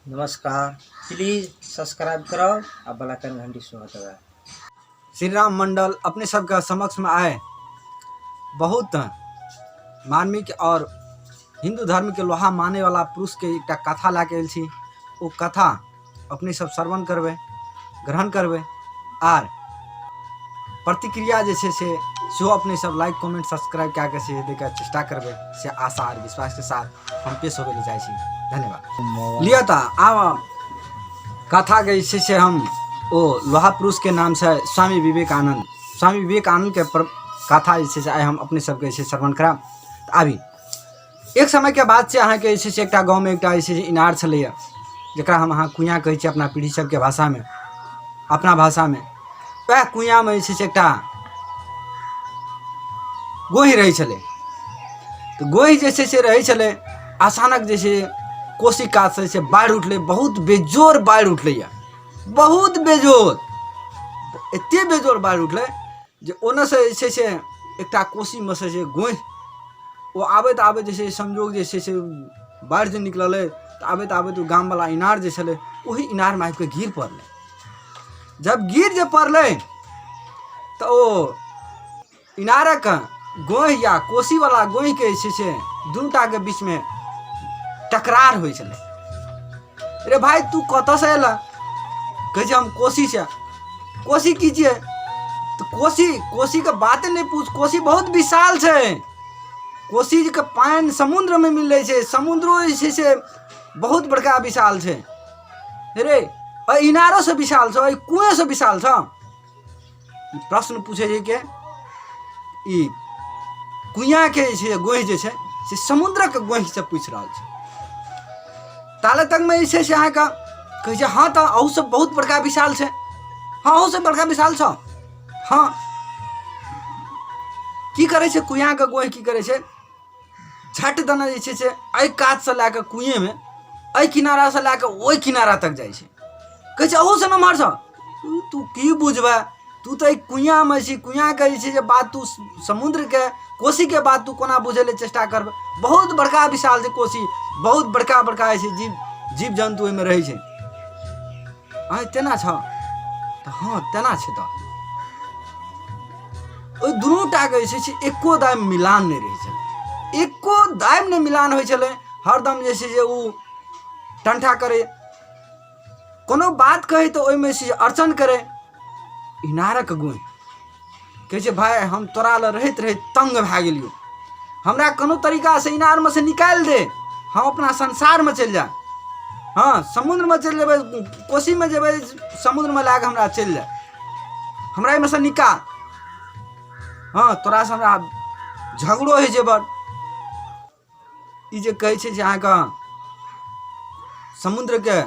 नमस्कार। Please subscribe करो और बेल आइकन घंटी सुना दबाओ। श्री राम मंडल अपने सबके समक्ष में आए बहुत मार्मिक और हिंदू धर्म के लोहा माने वाला पुरुष के एक कथा लाके आयल छी। वो कथा अपने सब श्रवण करबे, ग्रहण करबे और प्रतिक्रिया जे छे से सेहो अपने सब लाइक कमेंट सब्सक्राइब क्या के से देके चेष्टा करबे से आशा और विश्वास के साथ हम पेश होबे ले जाय छी। धन्यवाद। लिया था आव कथा के से हम ओ लोहा पुरुष के नाम से स्वामी विवेकानंद के कथा जे आए हम अपने सबके श्रवण करा। अभी एक समय के बाद से अहाँ के एक गाँव में एक इनार छलैया जरा हम अहाँ कुइया कहै छी अपना पीढ़ी सबके भाषा में, अपना भाषा में। वह कुइया में एक गोही रही छले। तो गोही जैसे से रही छले, अचानक जैसे कोसी कात से बाढ़ उठले, बहुत बेजोर बाढ़ उठले, बहुत बेजोर, एते बेजोर बाढ़ उठले जे ओने से एक कोसी में से गोही वो आबे जैसे संजोग जैसे से बाढ़ जो निकल तो आबे गाँव वाला इनार जे छले वही इनार में आके गिर पड़ले। जब गिर जे पड़ले तो वो इनारक गोही या कोसी वाला गोही के दुनूटा के बीच में टकरार हो चले। अरे भाई तू कत से अल? कहे हम कोसी से। कोसी कीजिए तो कोसी के बातें नहीं पूछ। कोसी बहुत विशाल है। कोसी के पानी समुद्र में मिले छे, समुद्रो से बहुत बड़का विशाल है। अरे इनारो से विशाल छ, कुएं से विशाल छ। प्रश्न पूछे जे के ई कुइया के गोही जे छे से समुद्र के गोही से पूछ रहा है। ताले तक में ऐसे से का कहे हाँ तो अहू सब बहुत बड़का विशाल है। हाँ अहू से बड़का विशाल छ। हाँ की करे छे कुइया के गोही की करे छे झट दना जे छे आई कात से लाके कुएं में आई किनारा से लाके ओई किनारा तक जाय छे। कहे छे अहू से न मार छ। तू की बुझबा? तू तो कुइया में छी। कुइया के बात तू समुद्र के कोसी के बात तू कोना बुझे ले चेष्टा कर। बहुत बड़का विशाल है कोसी, बहुत बड़का बड़का है जीव जंतु में रहे छे। तेना छ तो हाँ तेना छे। तो ओई दुनूटा के एको दाम मिलान नहीं रहे छे, एको दाम नहीं मिलान होय छले। हरदम जे उ टंठा करे, कोनो बात कहे तो ओई में अर्चन करे। इनारक गोही कहे भाई हम तोरा ल रहत तंग भा गेलियो, हमरा कोनो तरीका से इनार में से निकाल दे, हम अपना संसार में चल जा। हाँ समुद्र में चल जेबे, कोसी में जेबे, समुद्र में लाके हमरा चल जा, हमरा में से निकाल। हाँ तोरा से हमरा झगड़ो है जेबर। ई जे कहे छे अहाँ का समुद्र के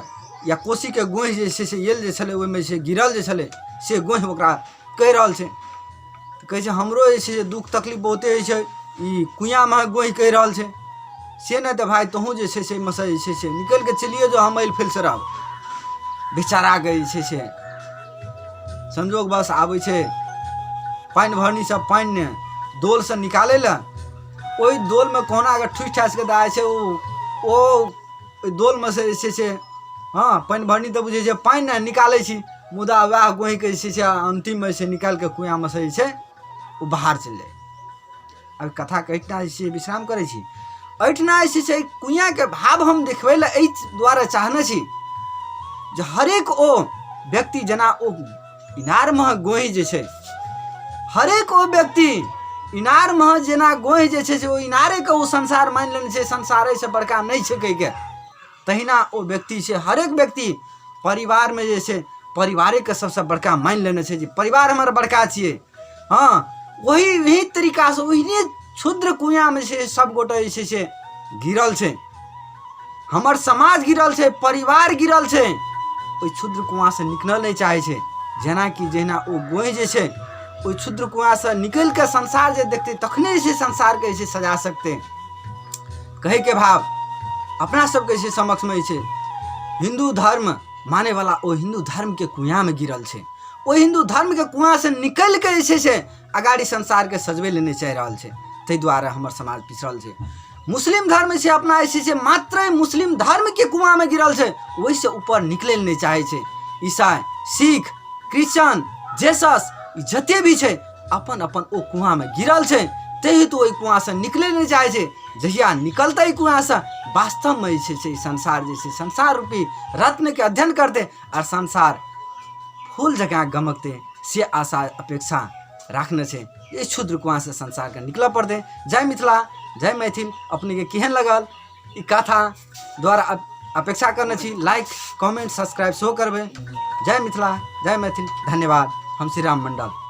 या कोसी के गोही जे येल जे छले ओहि में से गिरल जे छले से गोही ओकरा कह रहल छे। तो कहे हमरो जे दुख तकलीफ बहुते होइ छे, ई कुइया में गोही कह रहल छे से नहीं तो भाई तोहू जे से मसे निकल के चलिए जो हम फिल से रह। बेचारा के से संजोग बस आवे छे पानी भरनी सब पानी ने डोल से निकाले ला। ओई डोल में कोना अगर ठूस ठास के दाए छे ओ डोल में से हाँ पानी भरनी तो बुझे पानी ना निकाले छी, मुदा वह गोही के अंतिम में से निकाल के कुआं में से वो बाहर चल जाए। अब कथा के एठना विश्राम करे छी। एठना कुइया के भाव हम देखबे ला एहि द्वारा चाहने छी जे हरेक ओ व्यक्ति जना ओ इनार में गोही जे छे, हरेक ओ व्यक्ति इनार में जना गोही जे छे ओ इनारे के वो संसार मान लेने छे, संसारे से बड़का नहीं छे कह के। तहिना ओ व्यक्ति से हरेक व्यक्ति परिवार में जे छे परिवारे के सबसे बड़का मान लेने छे जी परिवार हमारा बड़का छिए। हाँ वही तरीका से वही क्षुद्र कुइया में से सब गोटे से गिरल छे। हमर समाज गिरल छे, परिवार गिरल छे, ओई क्षुद्र कुआं से निकल नहीं चाहे छे। जेना कि जेना ओ गोही जे छे ओई क्षुद्र कुआं से निकल के संसार जे देखते तखने से संसार के सजा सकते। कहे के भाव अपना सबके समक्ष में छे हिंदू धर्म माने वाला ओ हिंदू धर्म के कुआं में गिरल छे। ओ हिंदू धर्म के कुआं से निकल के अगाड़ी संसार के सजवे लेने चाह रहा छे। ताहि द्वारा हमर समाज पिछड़ल छे। मुस्लिम धर्म से अपना ऐसे से मात्र मुस्लिम धर्म के कुआं में गिरल है, वैसे ऊपर निकले नहीं चाहे छे। ईसाई, सिख, क्रिश्चियन, जेसस जते भी है अपन अपन ओ कुआं में गिरल है, तही तो कुआं से निकले नहीं चाहे छे। जहिया निकलते कुआं से वास्तव में संसार जैसे संसार रूपी रत्न के अध्ययन करते और संसार फूल जगह गमकते से आशा अपेक्षा रखने से ये क्षुद्र कुआं से संसार के निकला पड़ते। जय मिथिला, जय मैथिल। अपने के केहन लगल ई कथा द्वारा अपेक्षा करने छी लाइक कमेंट सब्सक्राइब सेहो करबे। जय मिथिला, जय मैथिल। धन्यवाद। हम श्री राम मंडल।